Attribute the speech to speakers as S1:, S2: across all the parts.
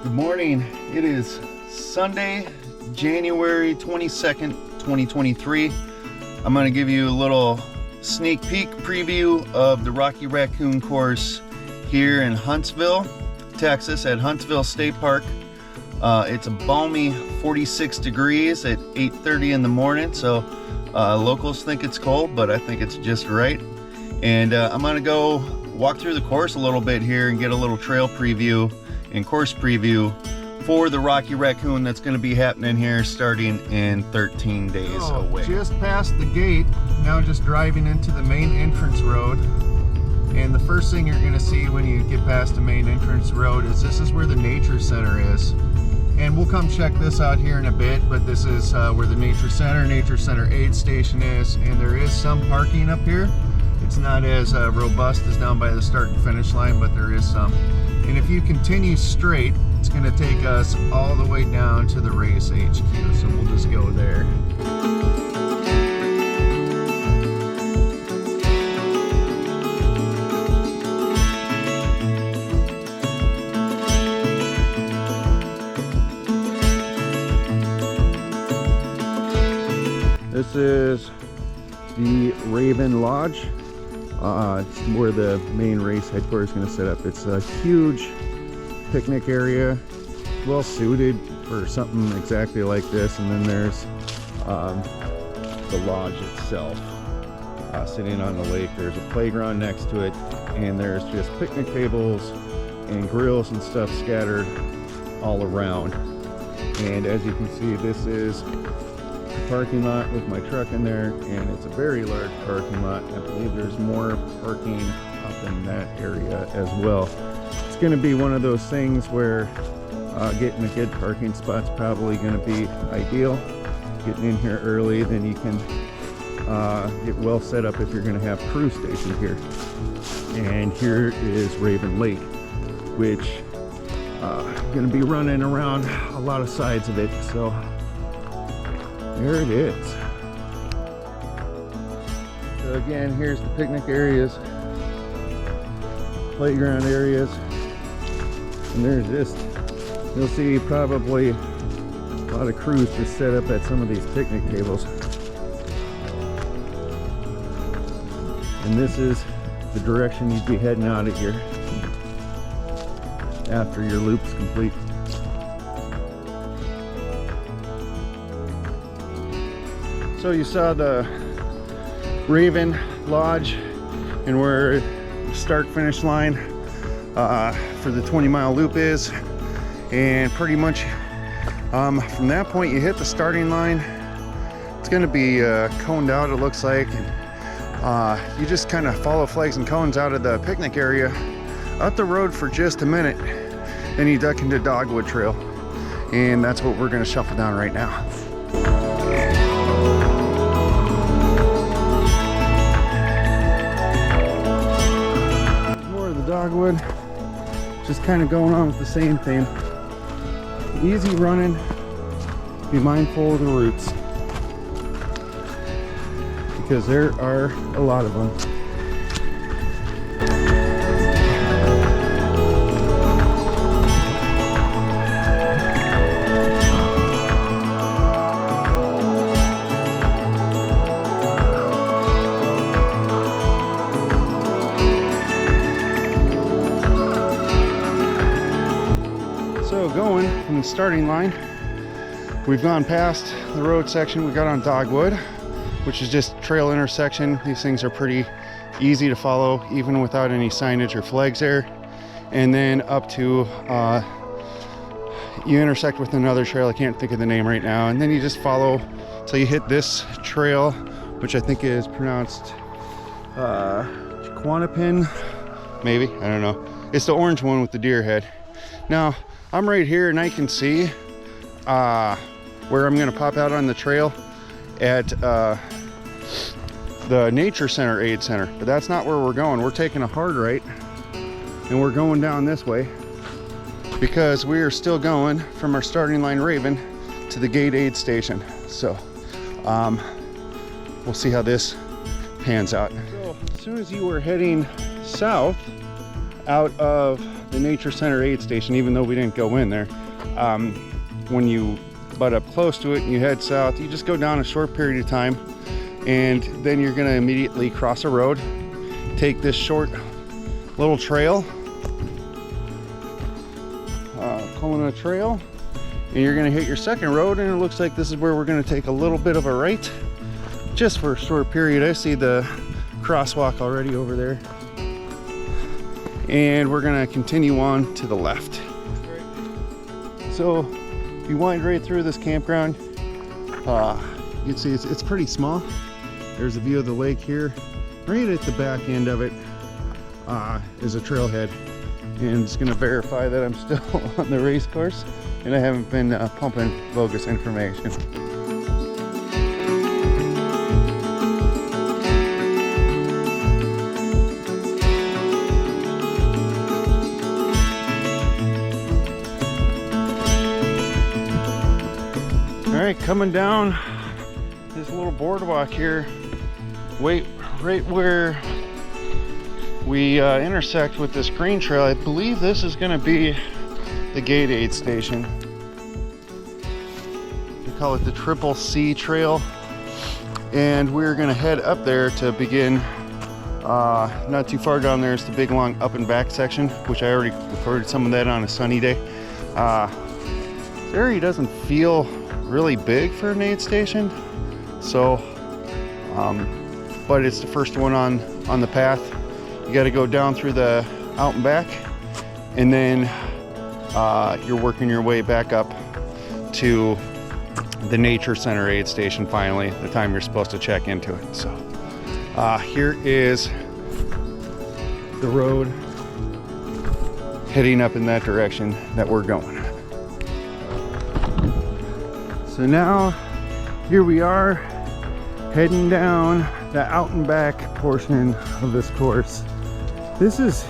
S1: Good morning. It is Sunday, January 22nd, 2023. I'm going to give you a little sneak peek preview of the Rocky Raccoon course here in Huntsville, Texas at Huntsville State Park. It's a balmy 46 degrees at 8:30 in the morning, so locals think it's cold, but I think it's just right. And I'm going to go walk through the course a little bit here and get a little trail preview and course preview for the Rocky Raccoon that's going to be happening here starting in 13 days away.
S2: Just past the gate, now just driving into the main entrance road. And the first thing you're going to see when you get past the main entrance road is this is where the nature center is. And we'll come check this out here in a bit, but this is where the nature center aid station is, and there is some parking up here. It's not as robust as down by the start and finish line, but there is some. And if you continue straight, it's going to take us all the way down to the race HQ, so we'll just go there. This is the Raven Lodge. It's where the main race headquarters is going to set up. It's a huge picnic area, well suited for something exactly like this. And then there's the lodge itself, sitting on the lake. There's a playground next to it, and there's just picnic tables and grills and stuff scattered all around. And as you can see, this is parking lot with my truck in there, and it's a very large parking lot. I believe there's more parking up in that area as well. It's going to be one of those things where getting a good parking spot's probably going to be ideal. Getting in here early, then you can get well set up if you're going to have crew station here. And here is Raven Lake, which going to be running around a lot of sides of it, so there it is. So again, here's the picnic areas, playground areas, and there's just, you'll see probably a lot of crews just set up at some of these picnic tables. And this is the direction you'd be heading out of here after your loop's complete. So you saw the Raven Lodge and where the start finish line for the 20-mile loop is, and pretty much from that point you hit the starting line. It's going to be coned out, it looks like. You just kind of follow flags and cones out of the picnic area up the road for just a minute, then you duck into Dogwood Trail, and that's what we're going to shuffle down right now. Dogwood, just kind of going on with the same theme. Easy running, be mindful of the roots, because there are a lot of them. Going from the starting line, we've gone past the road section. We got on Dogwood, which is just trail intersection. These things are pretty easy to follow even without any signage or flags there. And then up to you intersect with another trail, I can't think of the name right now, and then you just follow till you hit this trail, which I think is pronounced Quanapin, maybe, I don't know. It's the orange one with the deer head. Now I'm right here and I can see where I'm going to pop out on the trail at the Nature Center Aid Center, but that's not where we're going. We're taking a hard right and we're going down this way because we are still going from our starting line Raven to the gate aid station. So we'll see how this pans out. So as soon as you were heading south out of the Nature Center aid station, even though we didn't go in there. When you butt up close to it and you head south, you just go down a short period of time, and then you're gonna immediately cross a road, take this short little trail, calling it a trail, and you're gonna hit your second road, and it looks like this is where we're gonna take a little bit of a right, just for a short period. I see the crosswalk already over there, and we're gonna continue on to the left. So if you wind right through this campground, you can see it's pretty small. There's a view of the lake here. Right at the back end of it is a trailhead, and it's gonna verify that I'm still on the race course and I haven't been pumping bogus information. All right, coming down this little boardwalk here, right where we intersect with this green trail. I believe this is going to be the gate aid station. They call it the Triple C Trail, and we're going to head up there to begin. Not too far down there is the big long up and back section, which I already recorded some of that on a sunny day. This area doesn't feel really big for an aid station, so but it's the first one on the path. You got to go down through the out and back, and then you're working your way back up to the Nature Center aid station finally, the time you're supposed to check into it. So here is the road heading up in that direction that we're going. So now here we are heading down the out and back portion of this course. This is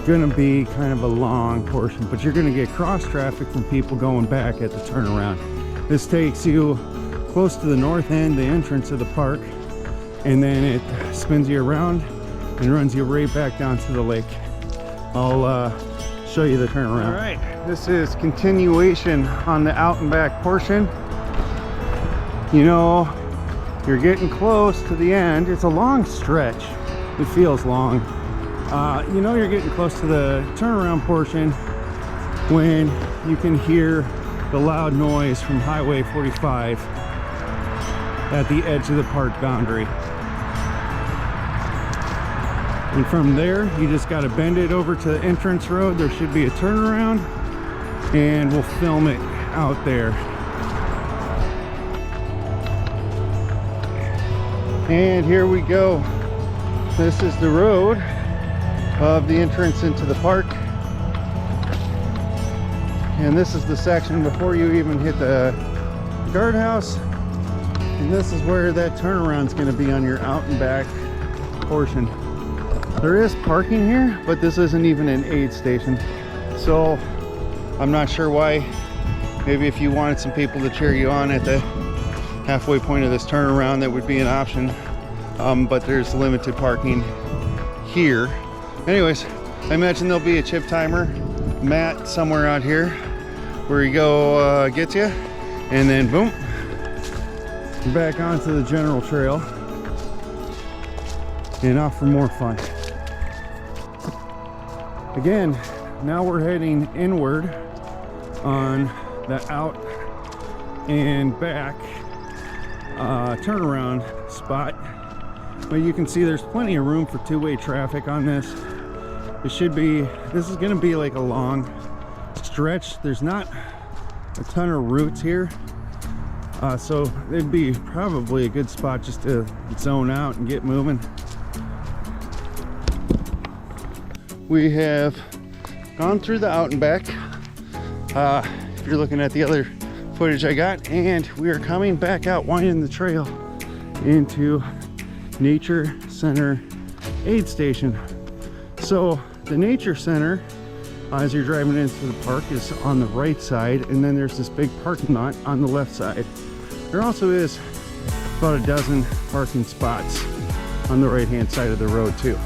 S2: gonna be kind of a long portion, but you're gonna get cross traffic from people going back at the turnaround. This takes you close to the north end, the entrance of the park, and then it spins you around and runs you right back down to the lake. I'll show you the turnaround. All right, this is continuation on the out and back portion. You know, you're getting close to the end. It's a long stretch. It feels long. You know you're getting close to the turnaround portion when you can hear the loud noise from Highway 45 at the edge of the park boundary. And from there, you just got to bend it over to the entrance road. There should be a turnaround, and we'll film it out there. And here we go. This is the road of the entrance into the park. And this is the section before you even hit the guardhouse. And this is where that turnaround is going to be on your out and back portion. There is parking here, but this isn't even an aid station. So I'm not sure why. Maybe if you wanted some people to cheer you on at the halfway point of this turnaround, that would be an option. But there's limited parking here. Anyways, I imagine there'll be a chip timer mat somewhere out here where you go gets you, and then boom, back onto the general trail and off for more fun. Again, now we're heading inward on the out and back turnaround spot, but you can see there's plenty of room for two-way traffic on this. This is going to be like a long stretch. There's not a ton of routes here, so it'd be probably a good spot just to zone out and get moving. We have gone through the out and back, if you're looking at the other footage I got, and we are coming back out, winding the trail into Nature Center aid station. So the Nature Center, as you're driving into the park, is on the right side, and then there's this big parking lot on the left side. There also is about a dozen parking spots on the right hand side of the road too.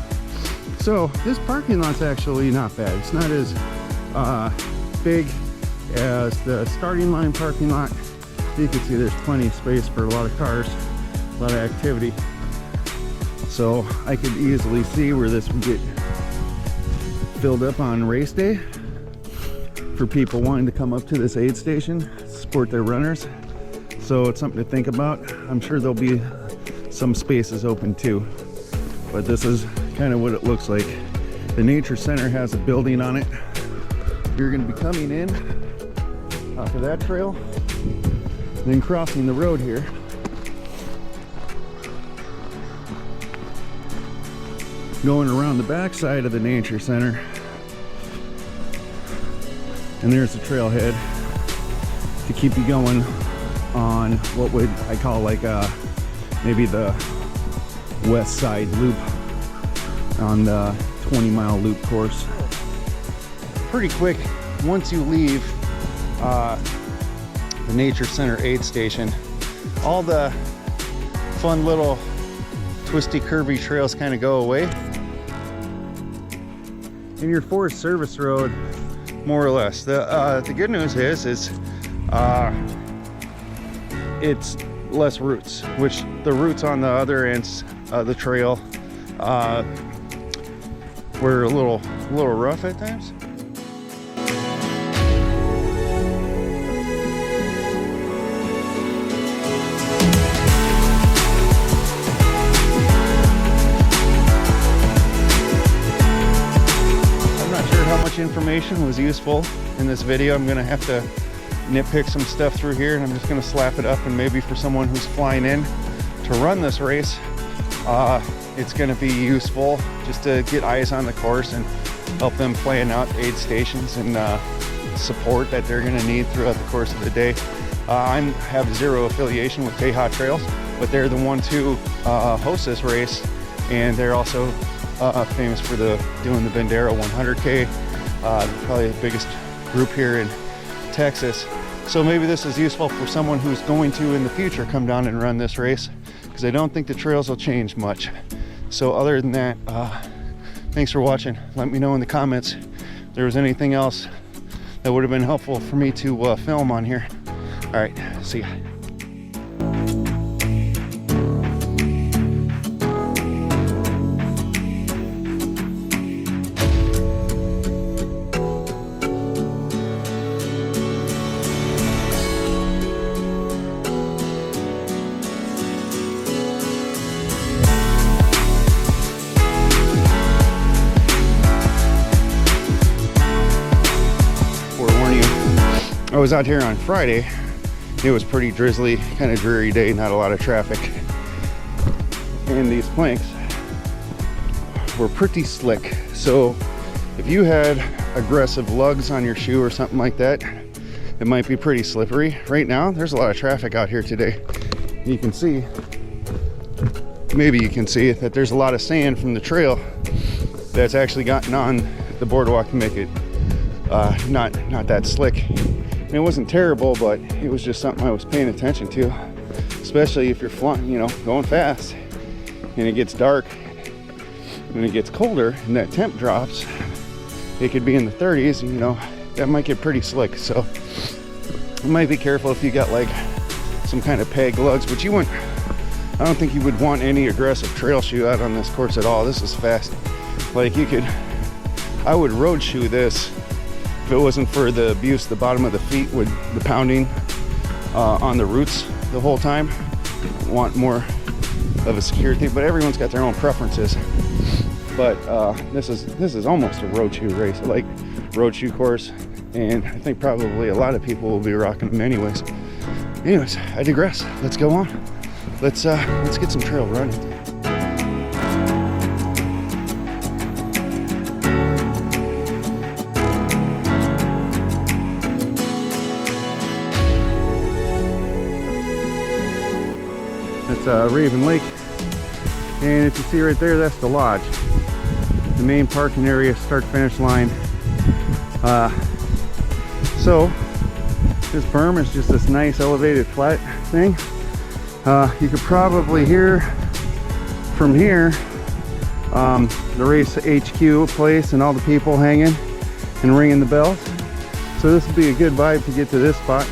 S2: So So this parking lot's actually not bad. It's not as big as the starting line parking lot. You can see there's plenty of space for a lot of cars, a lot of activity. So I could easily see where this would get filled up on race day for people wanting to come up to this aid station, support their runners. So it's something to think about. I'm sure there'll be some spaces open too, but this is kind of what it looks like. The nature center has a building on it. You're going to be coming in off of that trail, then crossing the road here. Going around the back side of the nature center, and there's the trailhead to keep you going on what would I call like maybe the west side loop on the 20-mile loop course. Pretty quick once you leave the nature center aid station. All the fun little twisty curvy trails kind of go away, and your Forest Service road, more or less. The good news is it's less roots, which the roots on the other ends of the trail were a little rough at times. Information was useful in this video. I'm gonna have to nitpick some stuff through here, and I'm just gonna slap it up, and maybe for someone who's flying in to run this race, it's gonna be useful just to get eyes on the course and help them plan out aid stations and support that they're gonna need throughout the course of the day. I have zero affiliation with Teja Trails, but they're the ones who host this race, and they're also famous for doing the Bandera 100K. Probably the biggest group here in Texas. So maybe this is useful for someone who's going to in the future come down and run this race, because I don't think the trails will change much. So other than that, thanks for watching. Let me know in the comments if there was anything else that would have been helpful for me to film on here. All right, see ya. I was out here on Friday. It was pretty drizzly, kind of dreary day, not a lot of traffic. And these planks were pretty slick. So if you had aggressive lugs on your shoe or something like that, it might be pretty slippery. Right now, there's a lot of traffic out here today. You can see, maybe you can see that there's a lot of sand from the trail that's actually gotten on the boardwalk to make it not that slick. And it wasn't terrible, but it was just something I was paying attention to, especially if you're flying, going fast, and it gets dark, when it gets colder and that temp drops, it could be in the 30s, that might get pretty slick. So you might be careful if you got like some kind of peg lugs, but you wouldn't, I don't think you would want any aggressive trail shoe out on this course at all. This is fast. Like I would road shoe this if it wasn't for the abuse the bottom of the feet with the pounding on the roots the whole time. Want more of a security, but everyone's got their own preferences. But this is almost a road shoe race, like road shoe course, and I think probably a lot of people will be rocking them anyways. Anyways, I digress. Let's go on. Let's get some trail running. It's Raven Lake, and if you see right there, that's the lodge, the main parking area, start finish line. So this berm is just this nice elevated flat thing. You could probably hear from here the race HQ place and all the people hanging and ringing the bells. So this would be a good vibe to get to this spot.